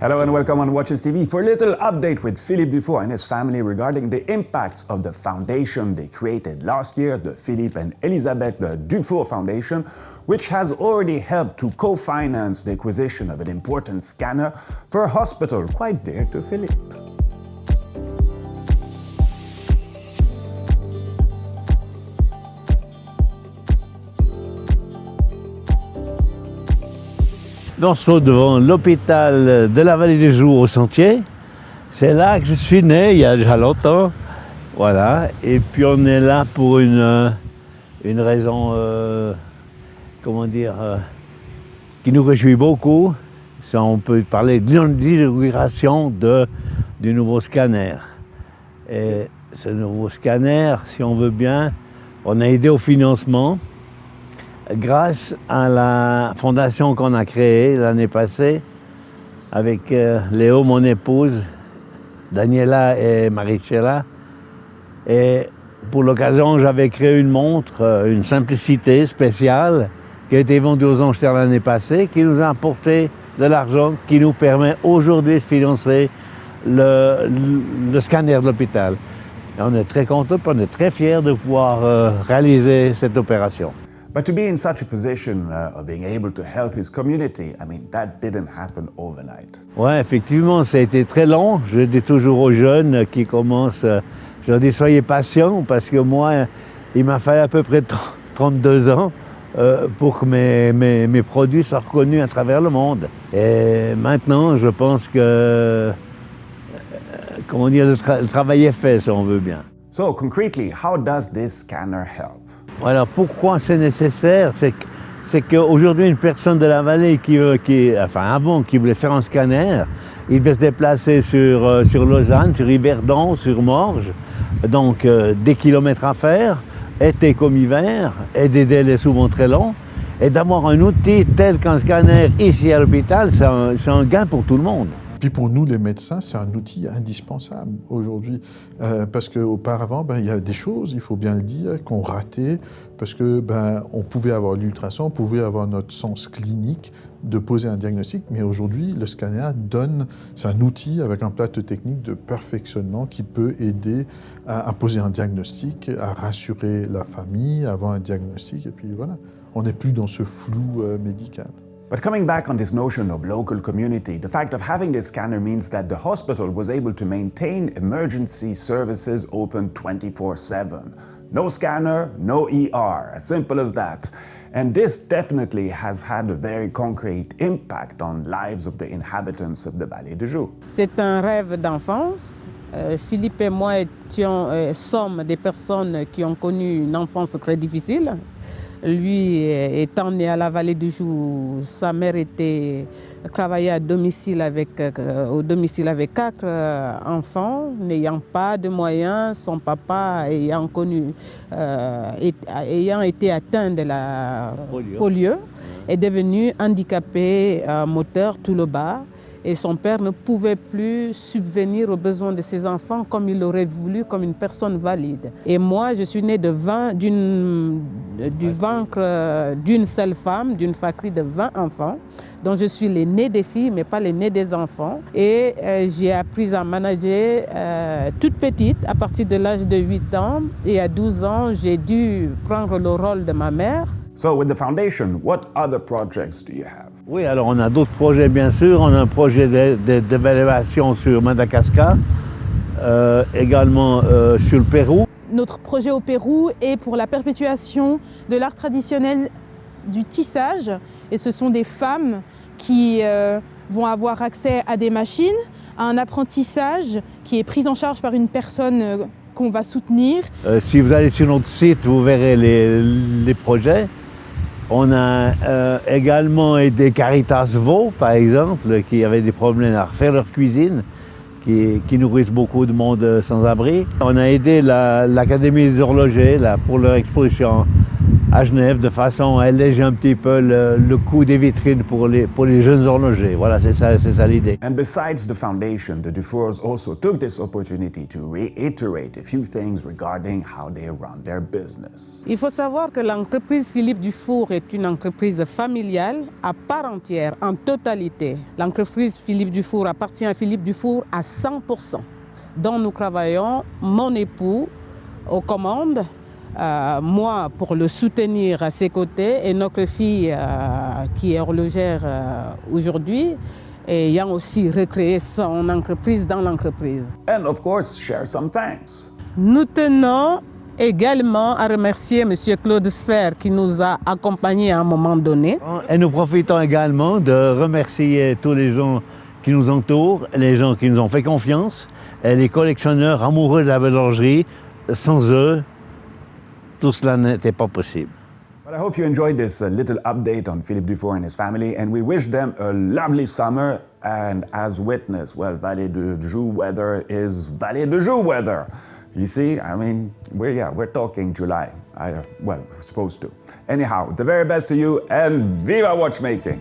Hello and welcome on Watches TV for a little update with Philippe Dufour and his family regarding the impacts of the foundation they created last year, the Philippe and Elisabeth Dufour Foundation, which has already helped to co-finance the acquisition of an important scanner for a hospital quite dear to Philippe. On se trouve devant l'hôpital de la Vallée des Joux au Sentier. C'est là que je suis né, il y a déjà longtemps. Voilà. Et puis on est là pour une raison, qui nous réjouit beaucoup. Ça, on peut parler de l'inauguration du nouveau scanner. Et ce nouveau scanner, si on veut bien, on a aidé au financement. Grâce à la fondation qu'on a créée l'année passée avec Léo, mon épouse, Daniela et Maricela. Et pour l'occasion, j'avais créé une montre, une simplicité spéciale qui a été vendue aux enchères l'année passée, qui nous a apporté de l'argent qui nous permet aujourd'hui de financer le scanner de l'hôpital. Et on est très contents, on est très fiers de pouvoir réaliser cette opération. But to be in such a position of being able to help his community, I mean, that didn't happen overnight. Ouais, effectivement, ça a été très long. Je dis toujours aux jeunes qui commencent, je leur dis soyez patients parce que moi, il m'a fallu à peu près 32 ans pour que mes produits soient reconnus à travers le monde. Et maintenant, je pense que, le travail est fait, si on veut bien. So concretely, how does this scanner help? Alors pourquoi c'est nécessaire? C'est qu'aujourd'hui, une personne de la vallée qui voulait faire un scanner, il devait se déplacer sur Lausanne, sur Yverdon, sur Morges, donc des kilomètres à faire, été comme hiver, et des délais souvent très longs. Et d'avoir un outil tel qu'un scanner ici à l'hôpital, c'est un gain pour tout le monde. Puis pour nous, les médecins, c'est un outil indispensable aujourd'hui. Parce qu'auparavant, il y a des choses, il faut bien le dire, qu'on ratait. Parce que on pouvait avoir l'ultrason, on pouvait avoir notre sens clinique de poser un diagnostic. Mais aujourd'hui, le scanner c'est un outil avec un plateau technique de perfectionnement qui peut aider à poser un diagnostic, à rassurer la famille, à avoir un diagnostic. Et puis voilà, on n'est plus dans ce flou médical. But coming back on this notion of local community, the fact of having this scanner means that the hospital was able to maintain emergency services open 24/7. No scanner, no ER, as simple as that. And this definitely has had a very concrete impact on lives of the inhabitants of the Vallée des Joux. C'est un rêve d'enfance. Philippe et moi sommes des personnes qui ont connu une enfance très difficile. Lui étant né à la Vallée des Joux, sa mère travaillait au domicile avec 4 enfants, n'ayant pas de moyens, son papa ayant été atteint de la polio, est devenu handicapé moteur tout le bas. Et son père ne pouvait plus subvenir aux besoins de ses enfants comme il l'aurait voulu, comme une personne valide. Et moi, je suis née du ventre d'une seule femme, d'une fratrie de 20 enfants, dont je suis l'aînée des filles, mais pas l'aînée des enfants. Et j'ai appris à manager toute petite, à partir de l'âge de 8 ans. Et à 12 ans, j'ai dû prendre le rôle de ma mère. So with the foundation, what other projects do you have? Oui, alors on a d'autres projets bien sûr. On a un projet d'évaluation sur Madagascar, également sur le Pérou. Notre projet au Pérou est pour la perpétuation de l'art traditionnel du tissage. Et ce sont des femmes qui vont avoir accès à des machines, à un apprentissage qui est pris en charge par une personne qu'on va soutenir. Si vous allez sur notre site, vous verrez les projets. On a également aidé Caritas Vaud, par exemple, qui avait des problèmes à refaire leur cuisine, qui nourrissent beaucoup de monde sans abri. On a aidé l'Académie des horlogers pour leur exposition à Genève de façon à alléger un petit peu le coût des vitrines pour les jeunes horlogers. Voilà, c'est ça l'idée. And besides the foundation, the Dufours also took this opportunity to reiterate a few things regarding how they run their business. Il faut savoir que l'entreprise Philippe Dufour est une entreprise familiale à part entière, en totalité. L'entreprise Philippe Dufour appartient à Philippe Dufour à 100%, dont nous travaillons, mon époux, aux commandes, moi pour le soutenir à ses côtés et notre fille qui est horlogère aujourd'hui, et ayant aussi recréé son entreprise dans l'entreprise. And of course, share some thanks. Nous tenons également à remercier M. Claude Sfer qui nous a accompagnés à un moment donné. Et nous profitons également de remercier tous les gens qui nous entourent, les gens qui nous ont fait confiance, et les collectionneurs amoureux de la belle horlogerie. Sans eux, tout cela n'était pas possible. But I hope you enjoyed this little update on Philippe Dufour and his family, and we wish them a lovely summer. And as witness, well, Vallée de Joux weather is Vallée de Joux weather. You see, I mean, we're talking July. Well, we're supposed to. Anyhow, the very best to you, and viva watchmaking!